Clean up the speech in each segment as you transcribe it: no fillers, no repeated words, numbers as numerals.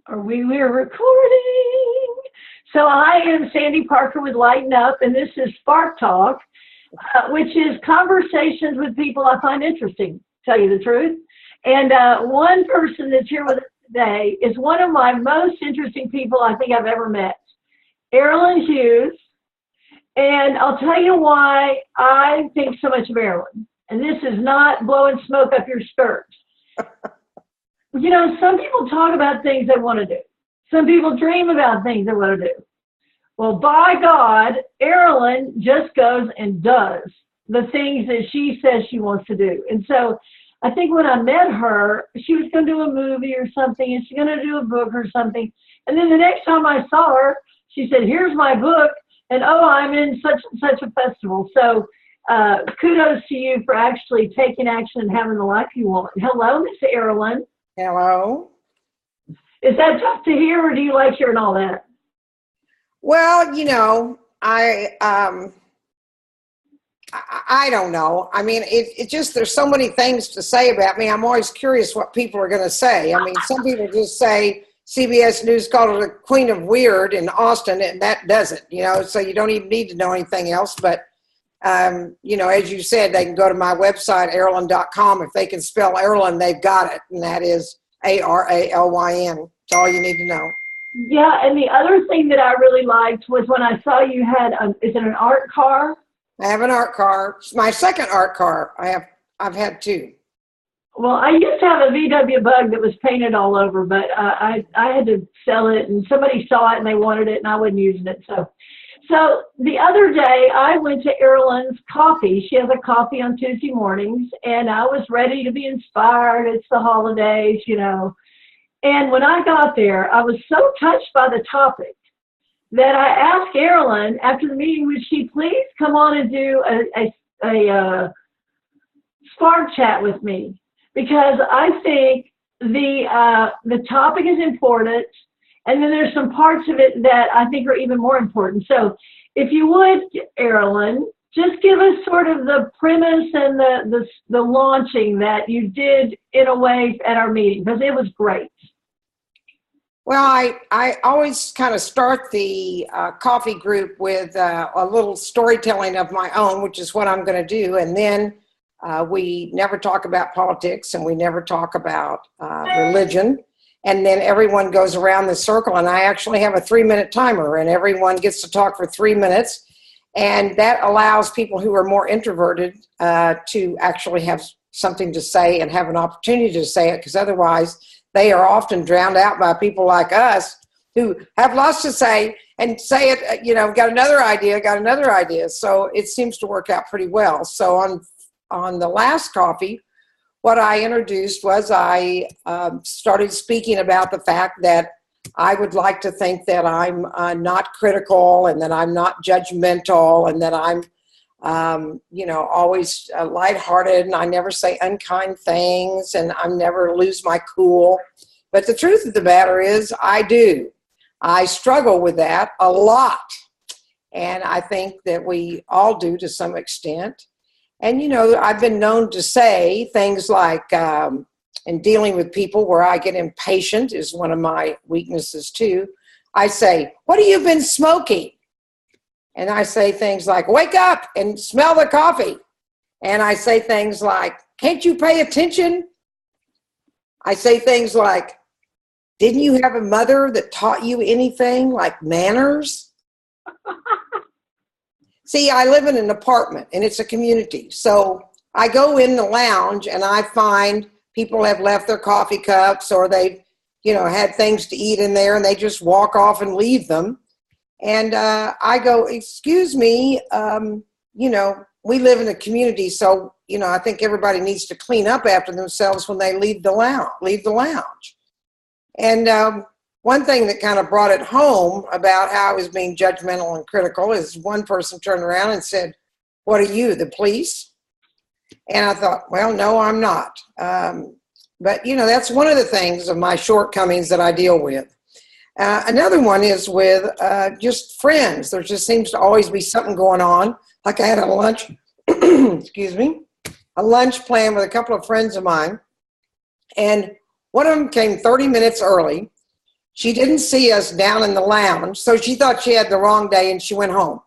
We're recording. So I am Sandy Parker with Lighten Up, and this is Spark Talk, which is conversations with people I find interesting, to tell you the truth. And one person that's here with us today is one of my most interesting people I think I've ever met, Aralyn Hughes. And I'll tell you why I think so much of Aralyn. And this is not blowing smoke up your skirt. You know, some people talk about things they want to do. Some people dream about things they want to do. Well, by God, Aralyn just goes and does the things that she says she wants to do. And so I think when I met her, she was going to do a movie or something, and she's going to do a book or something. And then the next time I saw her, she said, here's my book, and oh, I'm in such and such a festival. So kudos to you for actually taking action and having the life you want. Hello, Miss Aralyn. Hello. Is that tough to hear, or do you like hearing all that? Well, you know, I don't know. I mean, it just, there's so many things to say about me. I'm always curious what people are going to say. I mean, some people just say CBS News called her the Queen of Weird in Austin, and that does it, you know, so you don't even need to know anything else. But, you know, as you said, they can go to my website, aralyn.com. If they can spell Aralyn, they've got it, and that is Aralyn. That's all you need to know. Yeah, and the other thing that I really liked was when I saw you had, is it an art car? I have an art car. It's my second art car. I've had two. Well, I used to have a VW Bug that was painted all over, but I had to sell it, and somebody saw it and they wanted it, and I wasn't using it. So the other day I went to Aralyn's coffee. She has a coffee on Tuesday mornings, and I was ready to be inspired. It's the holidays, you know. And when I got there, I was so touched by the topic that I asked Aralyn after the meeting, would she please come on and do a SparkChat with me? Because I think the topic is important, and then there's some parts of it that I think are even more important. So if you would, Aralyn, just give us sort of the premise and the launching that you did in a way at our meeting, because it was great. Well, I always kind of start the coffee group with a little storytelling of my own, which is what I'm going to do. And then we never talk about politics, and we never talk about religion. And then everyone goes around the circle, and I actually have a 3-minute timer, and everyone gets to talk for 3 minutes. And that allows people who are more introverted to actually have something to say and have an opportunity to say it, because otherwise they are often drowned out by people like us who have lots to say and say it, you know, got another idea. So it seems to work out pretty well. So on the last coffee, what I introduced was I started speaking about the fact that I would like to think that I'm not critical, and that I'm not judgmental, and that I'm, you know, always lighthearted, and I never say unkind things, and I never lose my cool. But the truth of the matter is I do. I struggle with that a lot. And I think that we all do to some extent. And, you know, I've been known to say things like, in dealing with people where I get impatient is one of my weaknesses too. I say, what have you been smoking? And I say things like, wake up and smell the coffee. And I say things like, can't you pay attention? I say things like, didn't you have a mother that taught you anything like manners? See, I live in an apartment, and it's a community. So I go in the lounge, and I find people have left their coffee cups, or they've, you know, had things to eat in there, and they just walk off and leave them. And I go, excuse me, you know, we live in a community, so, you know, I think everybody needs to clean up after themselves when they leave the lounge. And one thing that kind of brought it home about how I was being judgmental and critical is one person turned around and said, what are you, the police? And I thought, well, no, I'm not. But, you know, that's one of the things of my shortcomings that I deal with. Another one is with just friends. There just seems to always be something going on. Like I had a lunch, excuse me, a lunch plan with a couple of friends of mine. And one of them came 30 minutes early. She didn't see us down in the lounge, so she thought she had the wrong day and she went home.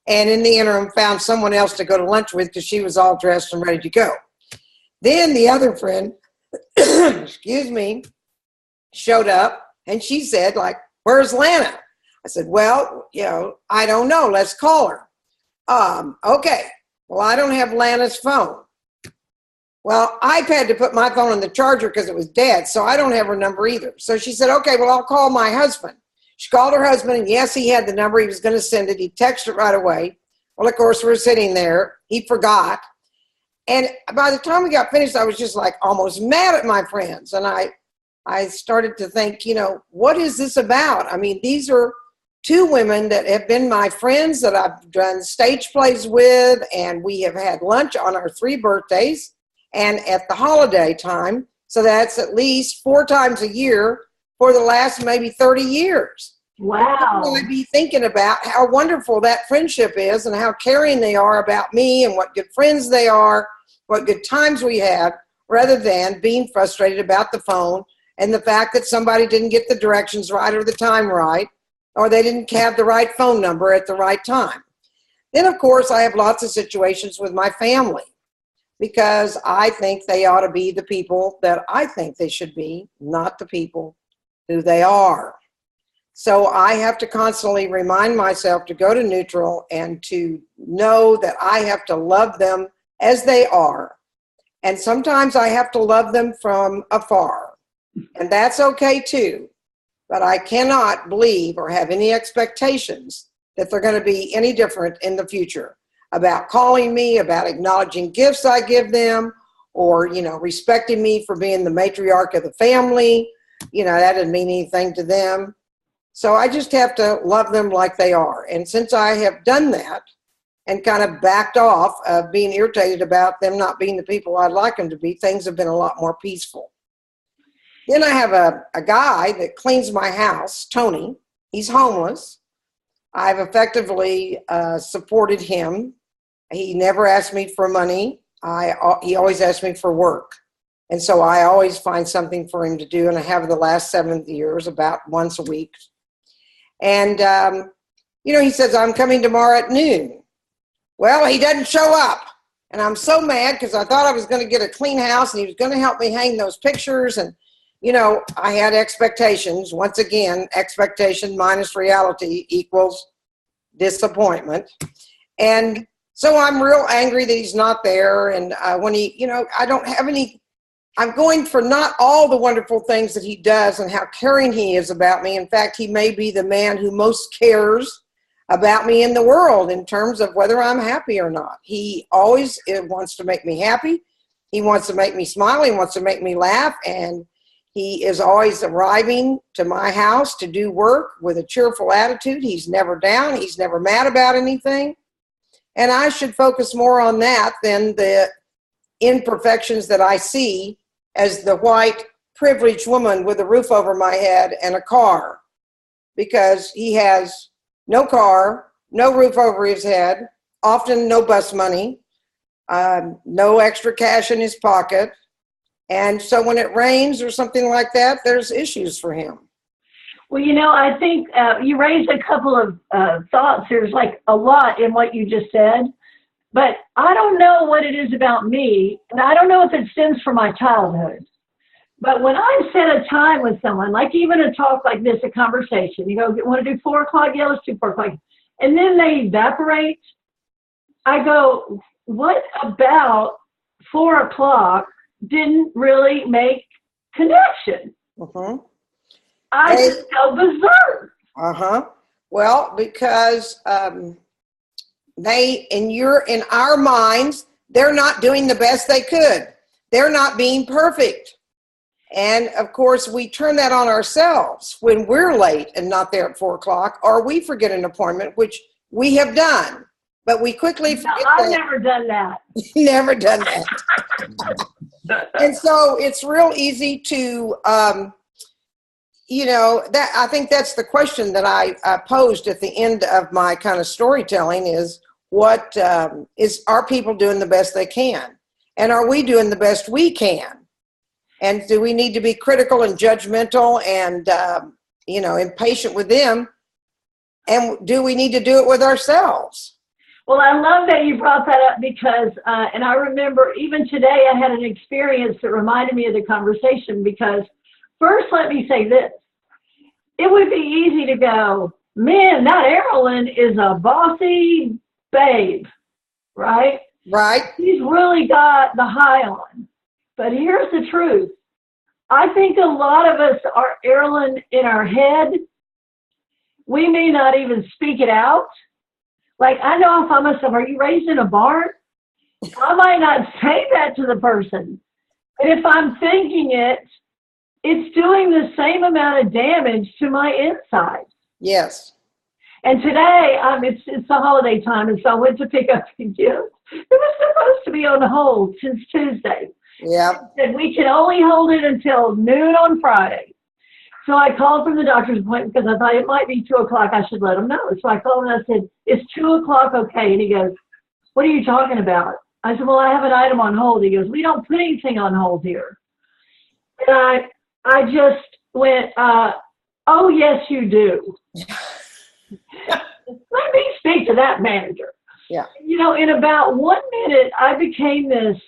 And in the interim, found someone else to go to lunch with because she was all dressed and ready to go. Then the other friend, excuse me, showed up and she said, like, where's Lana? I said, well, I don't know. Let's call her. Okay. Well, I don't have Lana's phone. Well, I've had to put my phone on the charger because it was dead, so I don't have her number either. So she said, okay, well, I'll call my husband. She called her husband, and yes, he had the number. He was going to send it. He texted it right away. Well, of course, we're sitting there. He forgot. And by the time we got finished, I was just like almost mad at my friends. And I started to think, what is this about? I mean, these are two women that have been my friends that I've done stage plays with, and we have had lunch on our 3 birthdays and at the holiday time. So that's at least 4 times a year for the last maybe 30 years. Wow. I'd be thinking about how wonderful that friendship is and how caring they are about me and what good friends they are, what good times we have, rather than being frustrated about the phone and the fact that somebody didn't get the directions right or the time right, or they didn't have the right phone number at the right time. Then, of course, I have lots of situations with my family because I think they ought to be the people that I think they should be, not the people who they are. So I have to constantly remind myself to go to neutral and to know that I have to love them as they are. And sometimes I have to love them from afar. And that's okay too. But I cannot believe or have any expectations that they're going to be any different in the future about calling me, about acknowledging gifts I give them, or, respecting me for being the matriarch of the family. That didn't mean anything to them. So I just have to love them like they are. And since I have done that and kind of backed off of being irritated about them not being the people I'd like them to be, things have been a lot more peaceful. Then I have a guy that cleans my house, Tony. He's homeless. I've effectively supported him. He never asked me for money. He always asked me for work. And so I always find something for him to do, and I have the last 7 years, about once a week. And, he says, I'm coming tomorrow at noon. Well, he doesn't show up. And I'm so mad because I thought I was going to get a clean house and he was going to help me hang those pictures. And, I had expectations. Once again, expectation minus reality equals disappointment. And so I'm real angry that he's not there. And when I don't have any, I'm going for not all the wonderful things that he does and how caring he is about me. In fact, he may be the man who most cares about me in the world in terms of whether I'm happy or not. He always wants to make me happy. He wants to make me smile. He wants to make me laugh. And he is always arriving to my house to do work with a cheerful attitude. He's never down. He's never mad about anything. And I should focus more on that than the imperfections that I see as the white privileged woman with a roof over my head and a car, because he has no car, no roof over his head, often no bus money, no extra cash in his pocket. And so when it rains or something like that, there's issues for him. Well, I think you raised a couple of thoughts. There's like a lot in what you just said, but I don't know what it is about me, and I don't know if it stems from my childhood. But when I set a time with someone, like even a talk like this, a conversation, want to do 4 o'clock? Yeah, let's do 4 o'clock. And then they evaporate. I go, what about 4 o'clock didn't really make connection? Mm-hmm. I just go berserk. Well, because in our minds, they're not doing the best they could. They're not being perfect. And of course, we turn that on ourselves when we're late and not there at 4 o'clock, or we forget an appointment, which we have done. But we quickly forget I've never done that. Never done that. And so it's real easy to, that I think that's the question that I posed at the end of my kind of storytelling is, are people doing the best they can? And are we doing the best we can? And do we need to be critical and judgmental and impatient with them. And do we need to do it with ourselves? Well, I love that you brought that up because, and I remember even today I had an experience that reminded me of the conversation because first, let me say this. It would be easy to go, man, that Aralyn is a bossy babe, right? Right. She's really got the high on. But here's the truth. I think a lot of us are Aralyn in our head. We may not even speak it out. Like, I know if I'm myself, are you raised in a barn? I might not say that to the person. But if I'm thinking it, it's doing the same amount of damage to my inside. Yes. And today, it's the holiday time, and so I went to pick up the gift. It was supposed to be on hold since Tuesday. Yeah. And we can only hold it until noon on Friday. So I called from the doctor's appointment because I thought it might be 2 o'clock. I should let him know. So I called and I said, "Is 2 o'clock okay?" And he goes, "What are you talking about?" I said, "Well, I have an item on hold." He goes, "We don't put anything on hold here." And I just went, "Oh, yes, you do." Let me speak to that manager. Yeah. In about 1 minute, I became this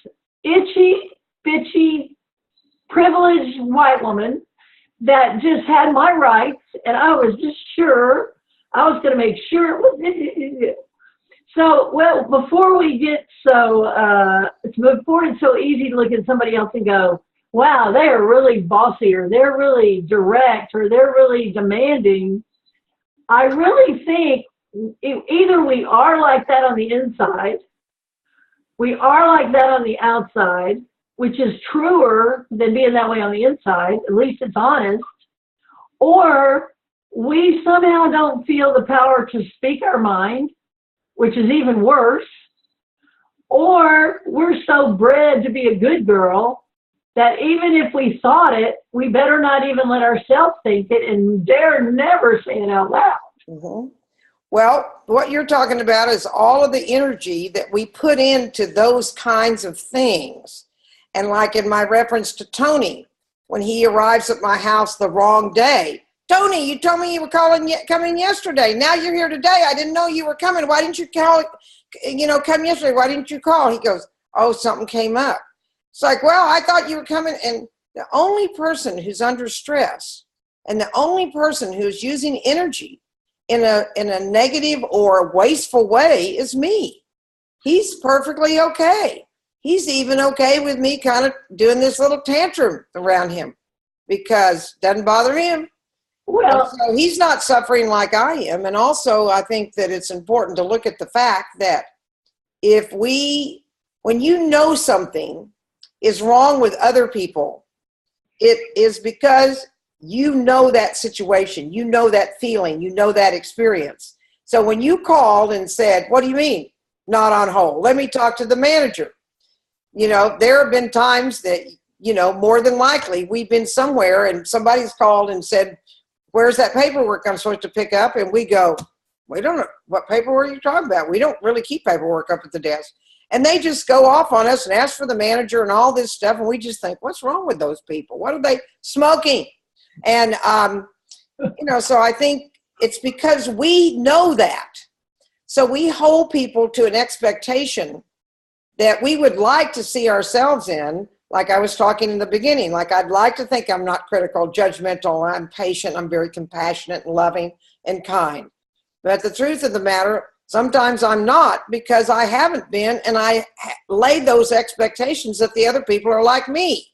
itchy, bitchy, privileged white woman that just had my rights, and I was just sure, I was going to make sure it was. So, well, before it's so easy to look at somebody else and go, wow, they are really bossy, or they're really direct, or they're really demanding, I really think either we are like that on the inside, we are like that on the outside, which is truer than being that way on the inside, at least it's honest, or we somehow don't feel the power to speak our mind, which is even worse, or we're so bred to be a good girl that even if we thought it, we better not even let ourselves think it and dare never say it out loud. Mm-hmm. Well, what you're talking about is all of the energy that we put into those kinds of things. And like in my reference to Tony, when he arrives at my house the wrong day, "Tony, you told me you were coming yesterday. Now you're here today. I didn't know you were coming. Why didn't you come yesterday? Why didn't you call?" He goes, "Oh, something came up." It's like, well, I thought you were coming. And the only person who's under stress and the only person who's using energy in a negative or wasteful way is me. He's perfectly okay. He's even okay with me kind of doing this little tantrum around him because it doesn't bother him. Well, so he's not suffering like I am. And also, I think that it's important to look at the fact that when you know something is wrong with other people, it is because you know that situation, you know that feeling, you know that experience. So when you called and said, "What do you mean not on hold? Let me talk to the manager." There have been times that, more than likely we've been somewhere and somebody's called and said, "Where's that paperwork I'm supposed to pick up?" And we go, "We don't know what paperwork you're talking about. We don't really keep paperwork up at the desk." And they just go off on us and ask for the manager and all this stuff. And we just think, what's wrong with those people? What are they smoking? And, so I think it's because we know that. So we hold people to an expectation that we would like to see ourselves in, like I was talking in the beginning. Like, I'd like to think I'm not critical, judgmental, I'm patient, I'm very compassionate and loving and kind. But the truth of the matter, sometimes I'm not, because I haven't been, and I laid those expectations that the other people are like me.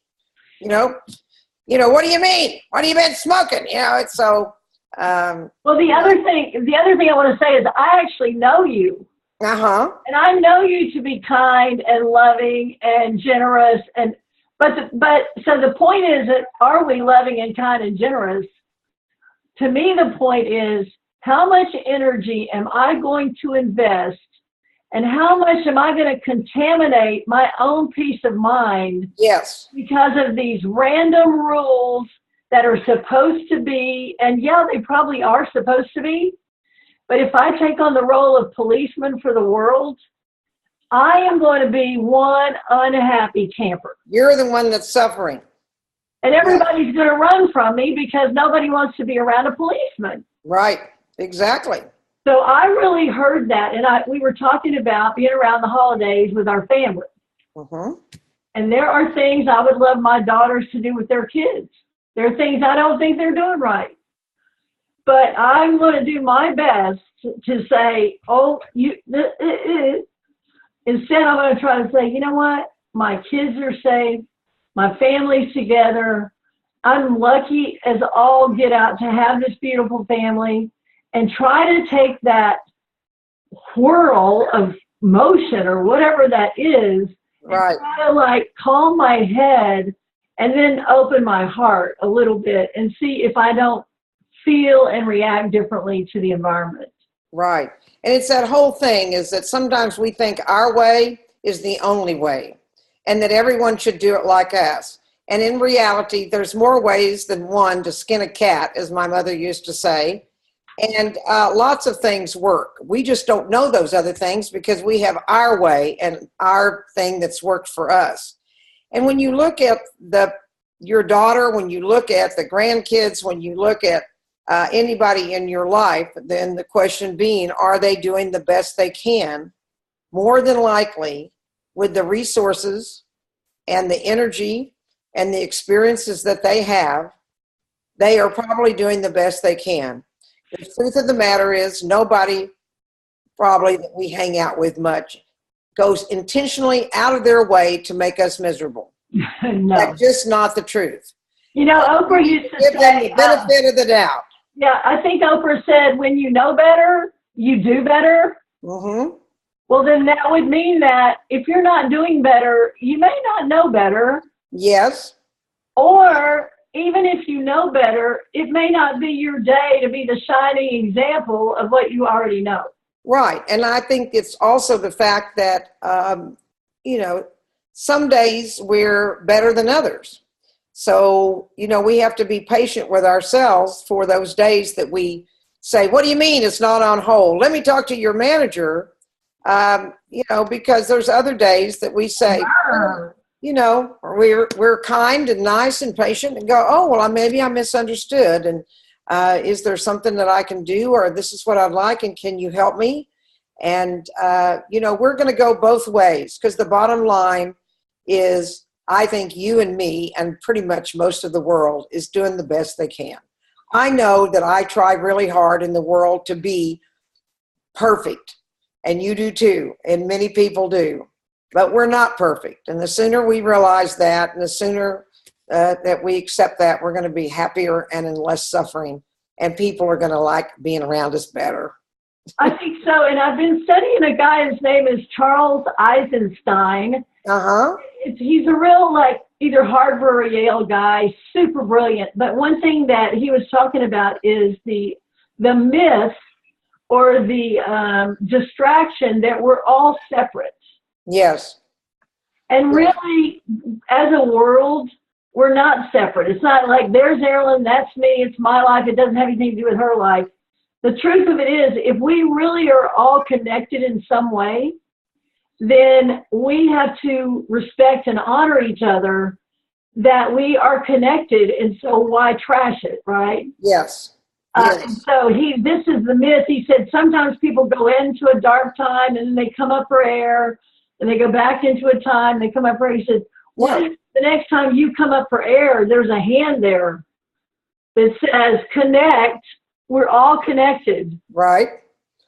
What do you mean? What have you been smoking? It's so. Well, the other thing I want to say is I actually know you. Uh-huh. And I know you to be kind and loving and generous. But so the point is that, are we loving and kind and generous? To me, the point is, how much energy am I going to invest, and how much am I going to contaminate my own peace of mind? Yes. Because of these random rules that are supposed to be, and yeah, they probably are supposed to be, but if I take on the role of policeman for the world, I am going to be one unhappy camper. You're the one that's suffering. And everybody's going to run from me because nobody wants to be around a policeman. Right. Exactly. So I really heard that. And we were talking about being around the holidays with our family. Mm-hmm. And there are things I would love my daughters to do with their kids. There are things I don't think they're doing right. But I'm going to do my best to say, instead I'm going to try to say, you know what? My kids are safe. My family's together. I'm lucky as all get out to have this beautiful family, and try to take that whirl of motion or whatever that is, right, and try to like calm my head and then open my heart a little bit and see if I don't feel and react differently to the environment. Right. And it's that whole thing is that sometimes we think our way is the only way and that everyone should do it like us. And in reality, there's more ways than one to skin a cat, as my mother used to say. And lots of things work. We just don't know those other things because we have our way and our thing that's worked for us. And when you look at your daughter, when you look at the grandkids, when you look at anybody in your life, then the question being, are they doing the best they can? More than likely, with the resources and the energy and the experiences that they have, they are probably doing the best they can. The truth of the matter is, nobody probably that we hang out with much goes intentionally out of their way to make us miserable. No. That's just not the truth. You know, Oprah used to give them say, the benefit of the doubt. Yeah, I think Oprah said, when you know better, you do better. Mm-hmm. Well, then that would mean that if you're not doing better, you may not know better. Yes. Or even if you know better, it may not be your day to be the shining example of what you already know. Right. And I think it's also the fact that, some days we're better than others. So, we have to be patient with ourselves for those days that we say, what do you mean it's not on hold? Let me talk to your manager, because there's other days that we say, we're kind and nice and patient and go, oh, well, maybe I misunderstood. And is there something that I can do, or this is what I'd like, and can you help me? And, we're going to go both ways, because the bottom line is, I think you and me and pretty much most of the world is doing the best they can. I know that I try really hard in the world to be perfect, and you do too, and many people do. But we're not perfect. And the sooner we realize that, and the sooner that we accept that, we're going to be happier and in less suffering. And people are going to like being around us better. I think so. And I've been studying a guy, his name is Charles Eisenstein. Uh-huh. He's a real, either Harvard or Yale guy, super brilliant. But one thing that he was talking about is the myth or the distraction that we're all separate. Yes. And really, as a world, we're not separate. It's not like there's Aralyn, that's me, it's my life, it doesn't have anything to do with her life. The truth of it is, if we really are all connected in some way, then we have to respect and honor each other, that we are connected, and so why trash it, right? Yes. And so this is the myth. He said sometimes people go into a dark time and then they come up for air, and they go back into a time, they come up for air. He said, what if the next time you come up for air, there's a hand there that says, connect, we're all connected. Right.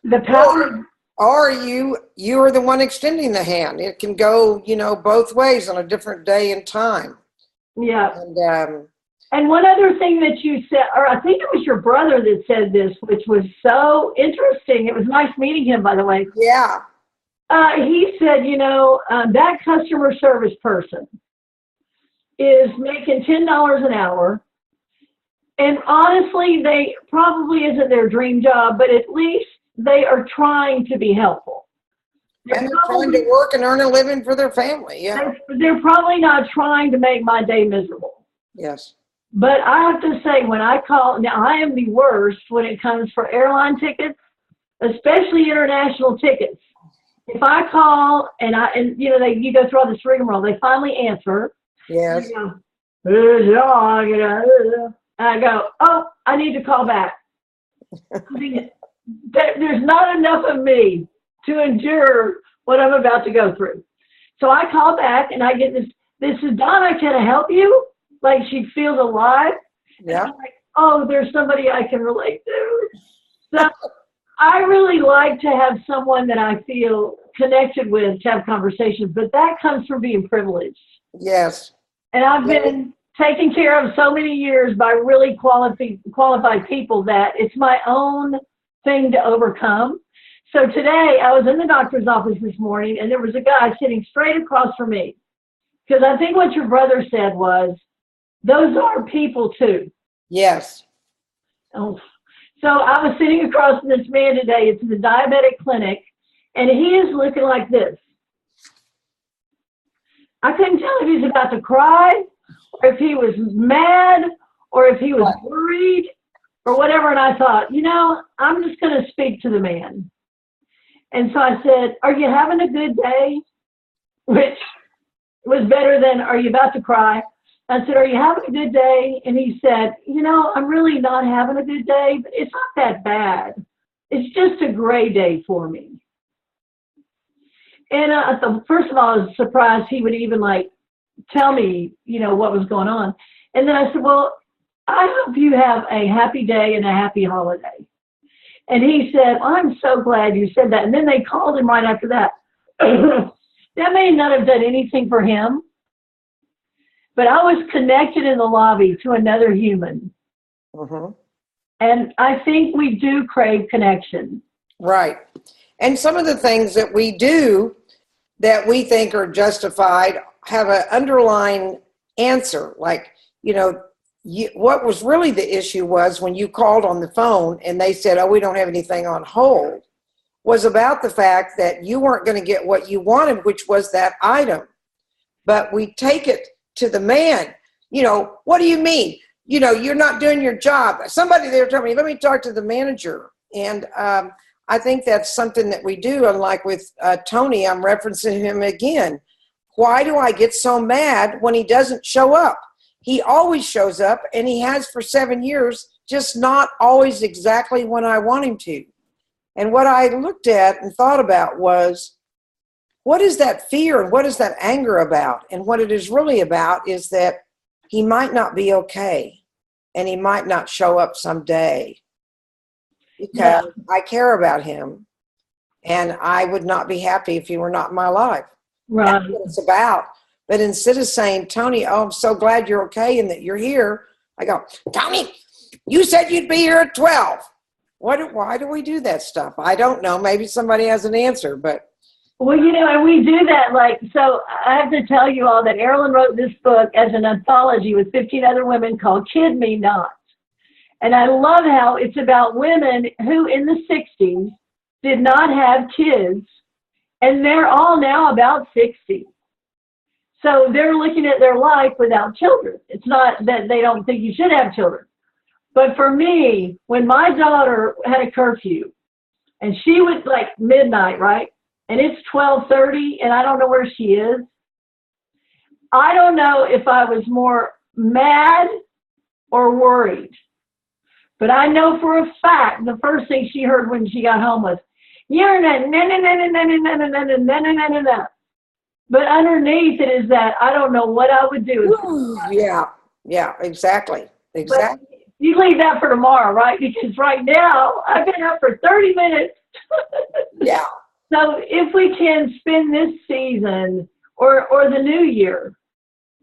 The power. Or you are the one extending the hand. It can go, both ways on a different day and time. Yeah. And one other thing that you said, or I think it was your brother that said this, which was so interesting. It was nice meeting him, by the way. Yeah. He said, that customer service person is making $10 an hour. And honestly, they probably isn't their dream job, but at least they are trying to be helpful. And they're trying to work and earn a living for their family. Yeah. They're probably not trying to make my day miserable. Yes. But I have to say, when I call, now I am the worst when it comes for airline tickets, especially international tickets. If I call and you go through all this rigmarole, they finally answer. Yes. And I go, oh, I need to call back. I mean, there's not enough of me to endure what I'm about to go through. So I call back and I get this is Donna, can I help you? Like she feels alive. Yeah. And I'm like, oh, there's somebody I can relate to. So I really like to have someone that I feel connected with to have conversations, but that comes from being privileged. Yes. And I've been taken care of so many years by really qualified people that it's my own thing to overcome. So today I was in the doctor's office this morning and there was a guy sitting straight across from me. Because I think what your brother said was, those are people too. Yes. Oh. So I was sitting across from this man today. It's the diabetic clinic, and he is looking like this. I couldn't tell if he's about to cry, or if he was mad, or if he was worried, or whatever. And I thought, I'm just going to speak to the man. And so I said, are you having a good day? Which was better than, are you about to cry? I said, are you having a good day? And he said, I'm really not having a good day, but it's not that bad. It's just a gray day for me. And I thought, first of all, I was surprised he would even tell me, what was going on. And then I said, well, I hope you have a happy day and a happy holiday. And he said, well, I'm so glad you said that. And then they called him right after that. That may not have done anything for him. But I was connected in the lobby to another human. Mm-hmm. And I think we do crave connection. Right. And some of the things that we do that we think are justified have an underlying answer. Like, what was really the issue was when you called on the phone and they said, oh, we don't have anything on hold, was about the fact that you weren't going to get what you wanted, which was that item. But we take it to the man, what do you mean? You're not doing your job. Somebody there told me, let me talk to the manager. And I think that's something that we do. Unlike with Tony, I'm referencing him again. Why do I get so mad when he doesn't show up? He always shows up, and he has for 7 years, just not always exactly when I want him to. And what I looked at and thought about was, what is that fear and what is that anger about? And what it is really about is that he might not be okay and he might not show up someday because I care about him and I would not be happy if he were not in my life. Right. That's what it's about. But instead of saying, Tony, oh, I'm so glad you're okay and that you're here, I go, Tony, you said you'd be here at 12. Why do we do that stuff? I don't know. Maybe somebody has an answer, but. Well, and we do that, so I have to tell you all that Aralyn wrote this book as an anthology with 15 other women called Kid Me Not. And I love how it's about women who in the 60s did not have kids, and they're all now about 60. So they're looking at their life without children. It's not that they don't think you should have children. But for me, when my daughter had a curfew, and she was midnight, right? And it's 12:30, and I don't know where she is. I don't know if I was more mad or worried. But I know for a fact the first thing she heard when she got home was, you're na na na na na na na na na na na na na. But underneath it is that I don't know what I would do. Yeah, exactly. But you leave that for tomorrow, right? Because right now I've been up for 30 minutes. Yeah. So if we can spend this season or the new year,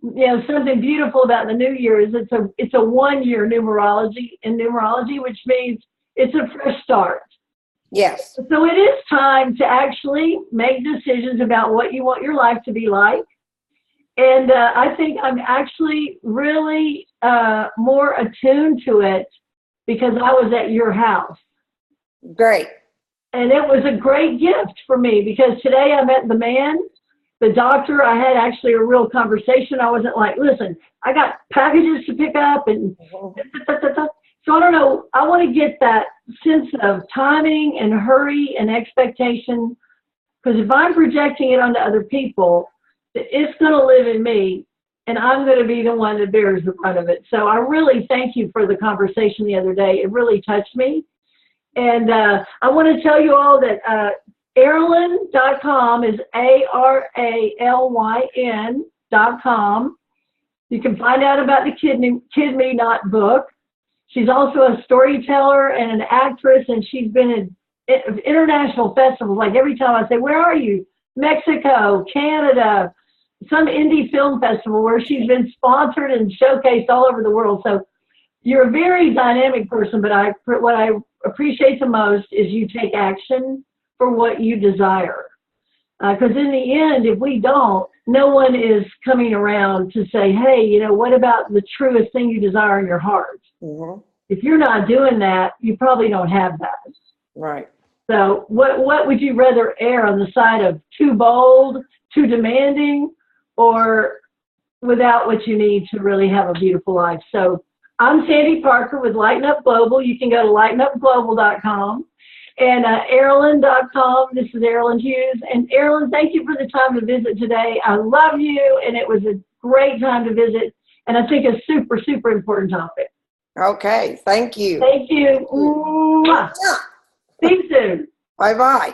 something beautiful about the new year is it's a 1 year numerology, which means it's a fresh start. Yes. So it is time to actually make decisions about what you want your life to be like. And I think I'm actually really more attuned to it because I was at your house. Great. And it was a great gift for me because today I met the man, the doctor. I had actually a real conversation. I wasn't like, listen, I got packages to pick up and so I don't know. I want to get that sense of timing and hurry and expectation because if I'm projecting it onto other people, it's going to live in me and I'm going to be the one that bears the brunt of it. So I really thank you for the conversation the other day. It really touched me. And I want to tell you all that Aralyn.com is ARALYN.com. You can find out about the Kid Me Not book. She's also a storyteller and an actress, and she's been at international festivals. Like every time I say, where are you? Mexico, Canada, some indie film festival where she's been sponsored and showcased all over the world. So you're a very dynamic person, but what I appreciate the most is you take action for what you desire. Because in the end, if we don't, no one is coming around to say, hey, you know, what about the truest thing you desire in your heart? Mm-hmm. If you're not doing that, you probably don't have that. Right. So what would you rather err on the side of too bold, too demanding, or without what you need to really have a beautiful life? So I'm Sandy Parker with Lighten Up Global. You can go to lightenupglobal.com and Aralyn.com. This is Aralyn Hughes. And Aralyn, thank you for the time to visit today. I love you, and it was a great time to visit, and I think a super, super important topic. Okay, thank you. Thank you. Mwah. Speak soon. Bye-bye.